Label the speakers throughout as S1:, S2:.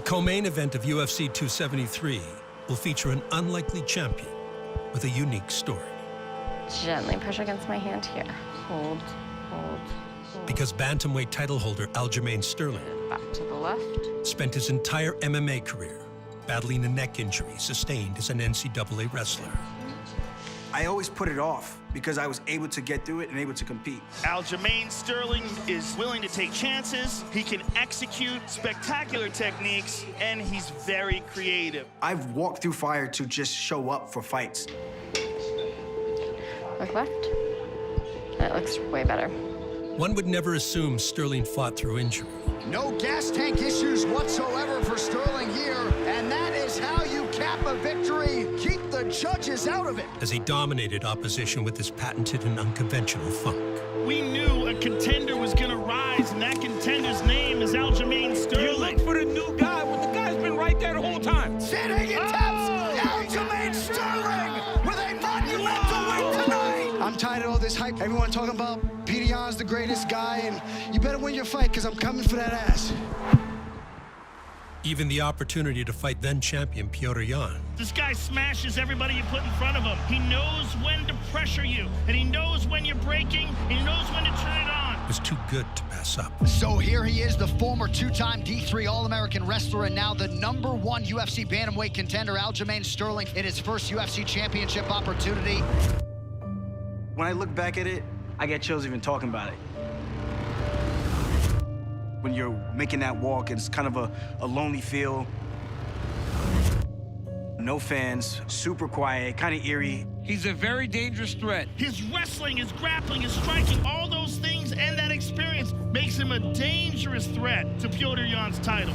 S1: co-main event of UFC 273 will feature an unlikely champion with a unique story.
S2: Gently push against my hand here. Hold, hold, hold.
S1: Because bantamweight title holder Aljamain Sterling
S2: Back to the left.
S1: spent his entire MMA career battling a neck injury sustained as an NCAA wrestler.
S3: I always put it off because I was able to get through it and able to compete.
S4: Aljamain Sterling is willing to take chances. He can execute spectacular techniques, and he's very creative.
S3: I've walked through fire to just show up for fights.
S2: Look left. That looks way better.
S1: One would never assume Sterling fought through injury.
S5: No gas tank issues whatsoever for Sterling here, and that is how you cap a victory. Keep the judges out of it.
S1: As he dominated opposition with his patented and unconventional funk.
S4: We knew a contender was going to rise, and that contender's name is Aljamain Sterling.
S6: You look for the new guy when the guy's been right there the whole time.
S5: Sitting attempts Aljamain Sterling with a monumental win tonight. I'm tired of all this hype. Everyone talking about Pedian's the greatest guy, and you better win your fight because I'm coming for that ass.
S1: Even the opportunity to fight then-champion Petr Yan
S4: This guy smashes everybody you put in front of him. He knows when to pressure you, and he knows when you're breaking, and he knows when to turn it on.
S1: was too good to pass up.
S5: So here he is, the former two-time D3 All-American wrestler and now the #1 UFC bantamweight contender, Aljamain Sterling, in his first UFC championship opportunity.
S3: When I look back at it, I get chills even talking about it. When you're making that walk, it's kind of a lonely feel. No fans, super quiet, kind of eerie.
S6: He's a very dangerous threat.
S4: His wrestling, his grappling, his striking, all those things and that experience makes him a dangerous threat to Petr Yan's title.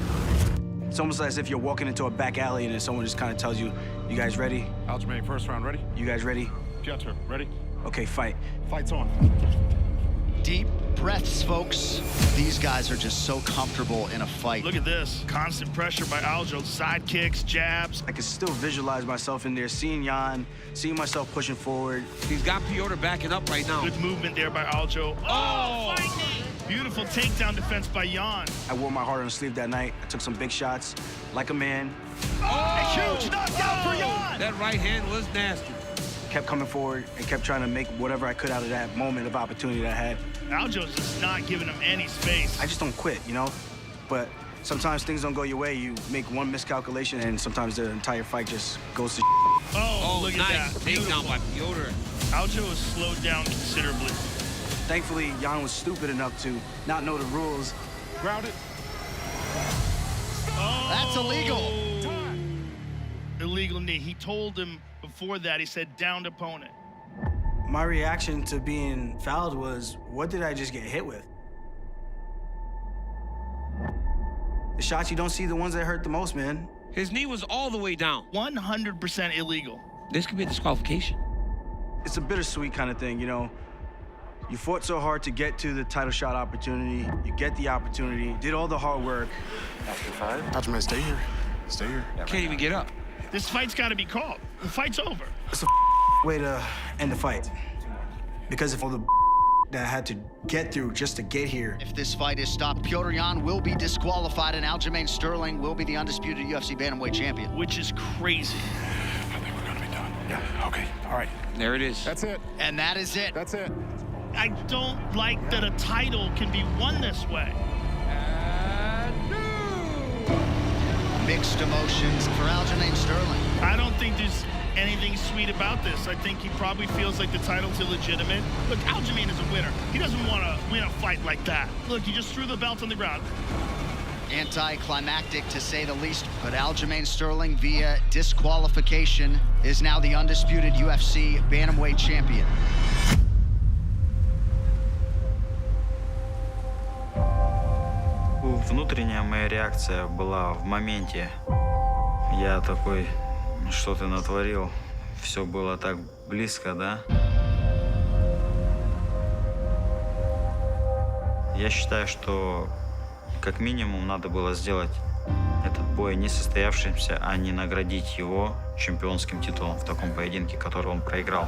S3: It's almost as if you're walking into a back alley and then someone just kind of tells you, you guys ready?
S7: Aljamain, first round, ready?
S3: You guys ready?
S7: Petr, ready?
S3: Okay, fight.
S7: Fight's on.
S5: Deep breaths, folks. These guys are just so comfortable in a fight.
S4: Look at this. Constant pressure by Aljo. Side kicks, jabs.
S3: I can still visualize myself in there, seeing Yan, seeing myself pushing forward.
S6: He's got Petr backing up right now.
S4: Good movement there by Aljo. Oh! Fighting! Beautiful takedown defense by Yan.
S3: I wore my heart on the sleeve that night. I took some big shots, like a man.
S4: A huge knockdown for Yan!
S6: That right hand was nasty.
S3: Kept coming forward and kept trying to make whatever I could out of that moment of opportunity that I had.
S4: Aljo's just not giving him any space.
S3: I just don't quit, you know? But sometimes things don't go your way. You make one miscalculation, and sometimes the entire fight just goes to
S4: Oh, look
S6: nice.
S4: at that.
S6: Takedown by Petr.
S4: Aljo has slowed down considerably.
S3: Thankfully, Yan was stupid enough to not know the rules.
S7: Grounded.
S4: Oh!
S5: That's illegal.
S4: Illegal knee. He told him before that, he said, downed opponent.
S3: My reaction to being fouled was, what did I just get hit with? The shots you don't see, the ones that hurt the most, man.
S6: His knee was all the way down.
S4: 100% illegal.
S6: This could be a disqualification.
S3: It's a bittersweet kind of thing, you know? You fought so hard to get to the title shot opportunity. You get the opportunity, did all the hard work.
S7: After 5.
S8: Aljamain, stay here. Stay here.
S6: Can't even get up.
S4: This fight's got to be called. The fight's over.
S3: It's a way to end the fight. Because of all the that I had to get through just to get here.
S5: If this fight is stopped, Petr Yan will be disqualified, and Aljamain Sterling will be the undisputed UFC bantamweight champion.
S4: Which is crazy.
S7: I think we're gonna be done. Yeah, okay, all right.
S6: There it is.
S7: That's it.
S5: And that is it.
S7: That's it.
S4: I don't like that a title can be won this way.
S5: Mixed emotions for Aljamain Sterling.
S4: I don't think there's anything sweet about this. I think he probably feels like the title's illegitimate. Look, Aljamain is a winner. He doesn't want to win a fight like that. Look, he just threw the belt on the ground.
S5: Anticlimactic, to say the least, but Aljamain Sterling, via disqualification, is now the undisputed UFC bantamweight champion.
S9: Внутренняя моя реакция была в моменте. Я такой, что ты натворил? Все было так близко, да? Я считаю, что как минимум надо было сделать этот бой несостоявшимся, а не наградить его чемпионским титулом в таком поединке, который он проиграл.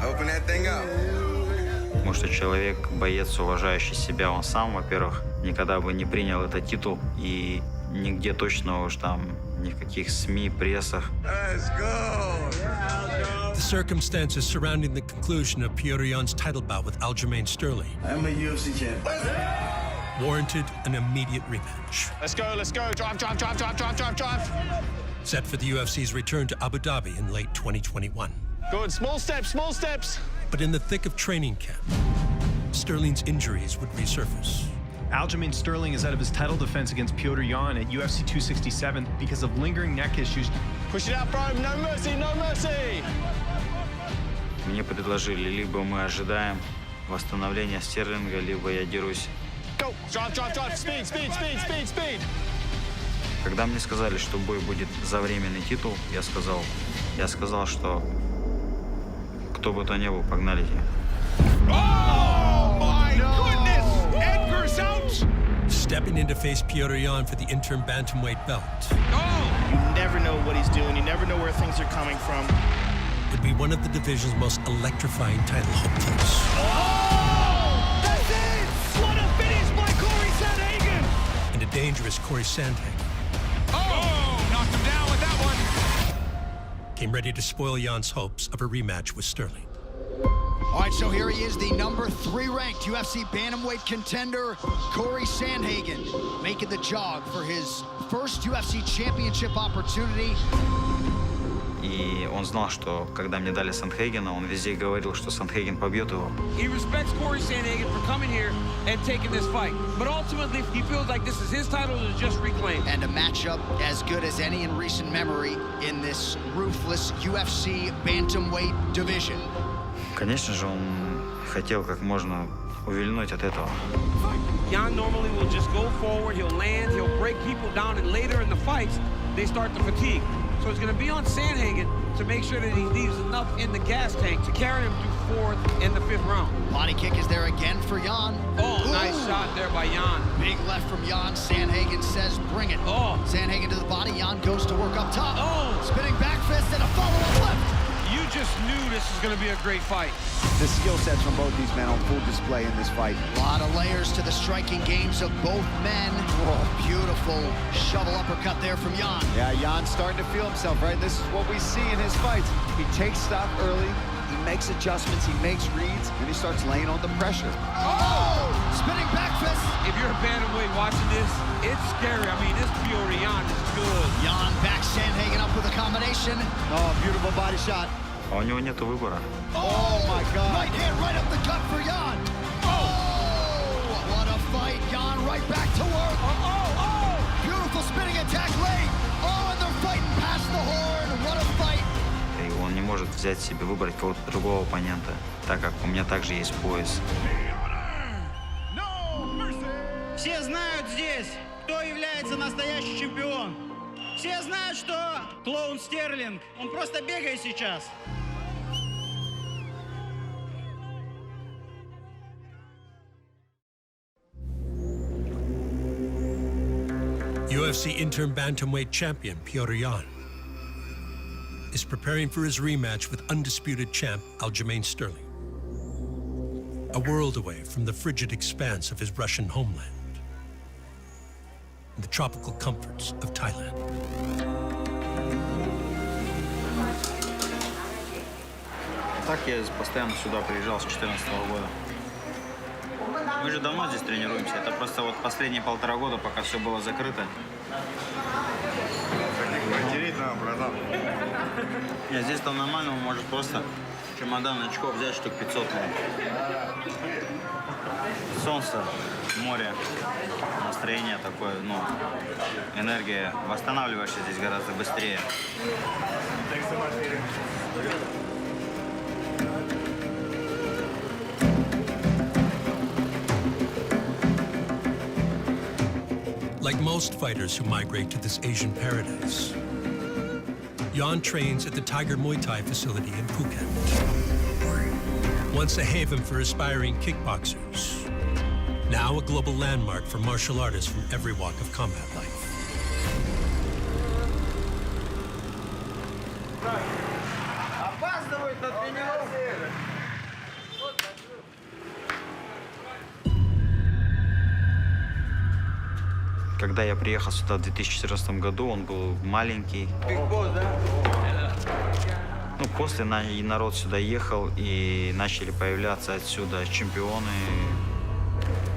S9: Потому что человек, боец, уважающий себя, он сам, во-первых, никогда бы не принял этот титул и нигде точно уж там, ни в каких СМИ, прессах.
S1: The circumstances surrounding the conclusion of Petr Yan's title bout with Aljamain Sterling
S3: I'm a UFC champion.
S1: warranted an immediate rematch.
S7: Let's go, let's go. Drive, drive, drive, drive, drive, drive, drive.
S1: Set for the UFC's return to Abu Dhabi in late 2021.
S7: Good, small steps, small steps.
S1: But in the thick of training camp, Sterling's injuries would resurface.
S10: Aljamain Sterling is out of his title defense against Petr Yan at UFC 267 because of lingering neck issues.
S7: Push it out, bro. No mercy, no mercy.
S9: Мне предложили, либо мы ожидаем восстановления Стерлинга, либо я дерусь.
S7: Go, drive, drive, drive. Speed, speed, speed, speed, speed.
S9: Когда мне сказали, что бой будет за временный титул, я сказал, что кто бы то ни был, погнали.
S4: Oh, my goodness! Edgar's out!
S1: Stepping in to face Petr Yan for the interim bantamweight belt
S4: You never know what he's doing. You never know where things are coming from.
S1: would be one of the division's most electrifying title hopefuls.
S4: Oh! That's it! What a finish by Corey Sandhagen!
S1: And a dangerous Corey Sandhagen
S7: Oh, knocked him down with that one.
S1: came ready to spoil Jan's hopes of a rematch with Sterling.
S5: All right, so here he is, the #3 ranked UFC bantamweight contender, Corey Sandhagen, making the jog for his first UFC championship opportunity.
S9: И он знал, что когда мне дали Сандхейгена, он везде говорил, что Сандхейген побьет его.
S6: He respects Corey Sandhagen for coming here and taking this fight. But ultimately, he feels like this is his title to just reclaim.
S5: And a matchup as good as any in recent memory in this ruthless UFC bantamweight division.
S9: Конечно же, он хотел как можно увильнуть от этого.
S6: Yan normally will just go forward, he'll land, he'll break people down, and later in the fights, they start to fatigue. So it's going to be on Sandhagen to make sure that he leaves enough in the gas tank to carry him through 4th and the 5th round.
S5: Body kick is there again for Yan.
S6: Oh, nice shot there by Yan.
S5: Big left from Yan. Sandhagen says, bring it.
S6: Oh.
S5: Sandhagen to the body. Yan goes to work up top.
S6: Oh.
S5: Spinning back fist and a follow-up left.
S6: You just knew this was going to be a great fight.
S11: The skill sets from both these men on full display in this fight.
S5: A lot of layers to the striking games of both men. Oh, beautiful shovel uppercut there from Yan.
S11: Yeah, Jan's starting to feel himself, right? This is what we see in his fights. He takes stock early, he makes adjustments, he makes reads, and he starts laying on the pressure.
S5: Oh! Spinning back fist.
S6: If you're a bantamweight watching this, it's scary. I mean, this Petr Yan is good.
S5: Yan backs Sandhagen up with a combination.
S11: Oh, beautiful body shot.
S9: А у него нету выбора.
S11: Oh my God.
S5: Right hand right up the gut for Yan. Oh! What a fight. Yan right back to work. Oh! Beautiful spinning attack late. Oh, and they're fighting past the horn. What a fight.
S9: И он не может взять себе, выбрать кого-то другого оппонента, так как у меня также есть пояс.
S12: Все знают здесь, кто является настоящий чемпион. Все знают, что клоун Стерлинг, он просто бегает сейчас.
S1: UFC interim bantamweight champion Petr Yan is preparing for his rematch with undisputed champ Aljamain Sterling, a world away from the frigid expanse of his Russian homeland and the tropical comforts of Thailand.
S9: Так я постоянно сюда приезжал с 2014 года. Мы же давно здесь тренируемся. Это просто вот последние 1,5 года, пока все было закрыто.
S3: Материть надо, братан.
S9: Нет, здесь там нормально, может просто чемодан очков взять штук 500. Солнце, море, настроение такое, ну, энергия. Восстанавливаешься здесь гораздо быстрее.
S1: Like most fighters who migrate to this Asian paradise, Yan trains at the Tiger Muay Thai facility in Phuket. Once a haven for aspiring kickboxers, now a global landmark for martial artists from every walk of combat life.
S9: Когда я приехал сюда в 2014 году, он был маленький. Ну, после народ сюда ехал, и начали появляться отсюда чемпионы.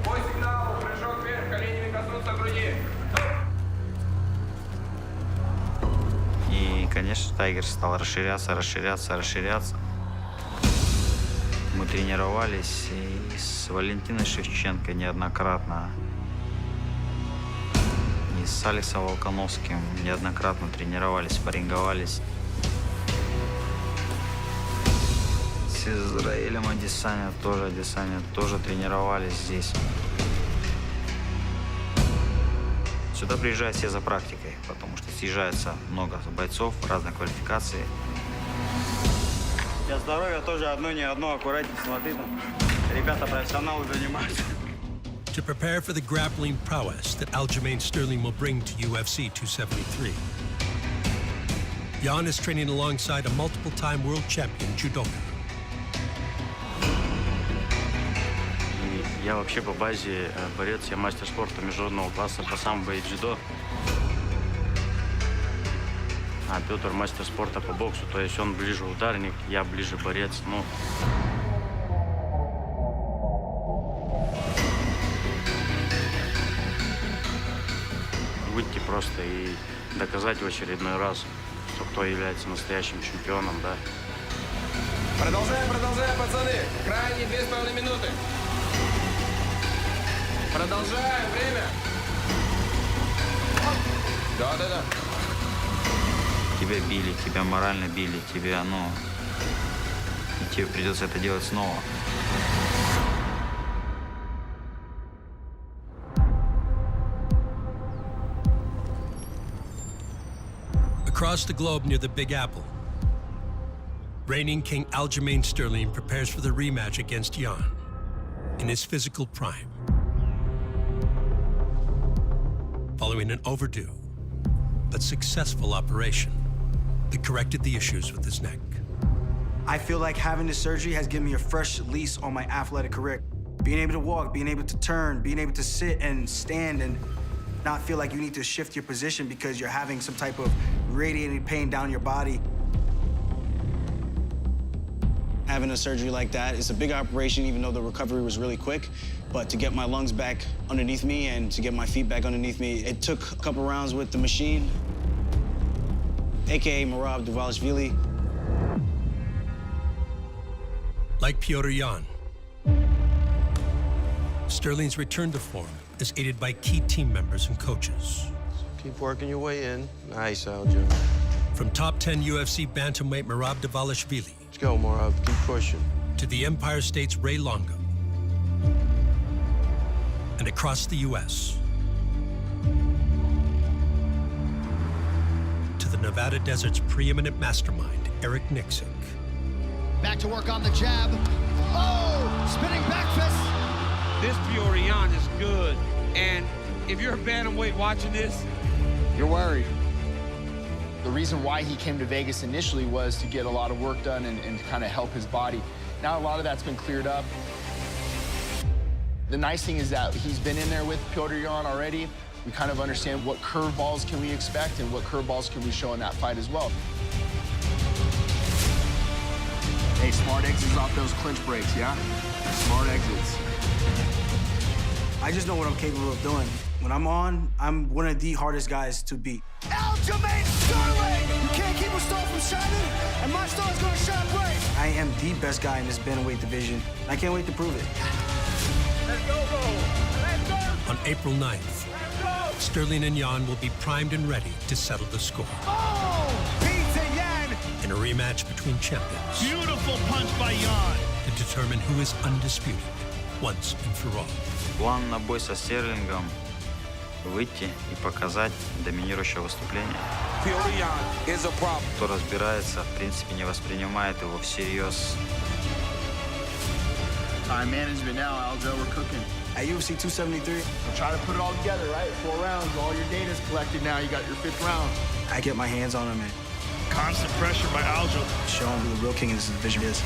S7: По сигналу, прыжок вверх, коленями коснуться груди.
S9: И, конечно, Тайгер стал расширяться. Мы тренировались и с Валентиной Шевченко неоднократно, и с Алексом Волконовским неоднократно тренировались, спарринговались. С Израилем Адесаня тоже тренировались здесь. Сюда приезжают все за практикой, потому что съезжается много бойцов разной квалификации.
S3: Для здоровья тоже одно не одно, аккуратнее смотри там. Ребята профессионалы занимаются.
S1: To prepare for the grappling prowess that Aljamain Sterling will bring to UFC 273. Jan is training alongside a multiple-time world champion judoka.
S13: Я вообще по базе борец, я мастер спорта международного класса по самбо и дзюдо. А Петр мастер спорта по боксу, то есть он ближе ударник, я ближе борец. Ну, выйти просто и доказать в очередной раз, что кто является настоящим чемпионом, да.
S7: Продолжаем, пацаны. Крайние 2,5 минуты. Продолжаем, время. Да.
S9: Тебя били, тебя морально били, тебя, и тебе придется это делать снова.
S1: Across the globe near the Big Apple, reigning King Aljamain Sterling prepares for the rematch against Jan in his physical prime. Following an overdue but successful operation that corrected the issues with his neck.
S3: I feel like having this surgery has given me a fresh lease on my athletic career. Being able to walk, being able to turn, being able to sit and stand and not feel like you need to shift your position because you're having some type of radiating pain down your body. Having a surgery like that, it's a big operation, even though the recovery was really quick. But to get my lungs back underneath me and to get my feet back underneath me, it took a couple rounds with the machine, AKA Merab Dvalishvili.
S1: Like Piotr Jan, Sterling's return to form is aided by key team members and coaches.
S14: Keep working your way in. Nice, Aljo.
S1: From top 10 UFC bantamweight Merab Dvalishvili.
S14: Let's go, Merab. Keep pushing.
S1: To the Empire State's Ray Longo. And across the U.S. to the Nevada Desert's preeminent mastermind, Eric Nixick.
S5: Back to work on the jab. Oh, spinning back fist.
S6: This Piotr Jan is good. And if you're a bantamweight watching this,
S15: you're worried. The reason why he came to Vegas initially was to get a lot of work done and kind of help his body. Now a lot of that's been cleared up. The nice thing is that he's been in there with Piotr Jan already. We kind of understand what curveballs can we expect and what curveballs can we show in that fight as well.
S11: Hey, smart exits off those clinch breaks, yeah? Smart exits.
S3: I just know what I'm capable of doing. When I'm on, I'm one of the hardest guys to beat.
S5: Aljamain Sterling! You can't keep a star from shining, and my star's gonna shine bright.
S3: I am the best guy in this bantamweight division. I can't wait to prove it.
S7: Let's go, Let's go!
S1: On April 9th, Sterling and Jan will be primed and ready to settle the score.
S5: Oh! Peter Yan!
S1: In a rematch between champions.
S4: Beautiful punch by Jan.
S1: To determine who is undisputed once and for all.
S9: План на бой со Стерлингом — выйти и показать доминирующее выступление. Кто разбирается, в принципе, не воспринимает его всерьез.
S15: Time management now, Aljo, we're cooking.
S3: At UFC 273,
S15: we're trying to put it all together, right? 4 rounds, all your data's collected now, you got your 5th round.
S3: I get my hands on him and
S4: constant pressure by Aljo.
S3: Show him who the real king in this division is.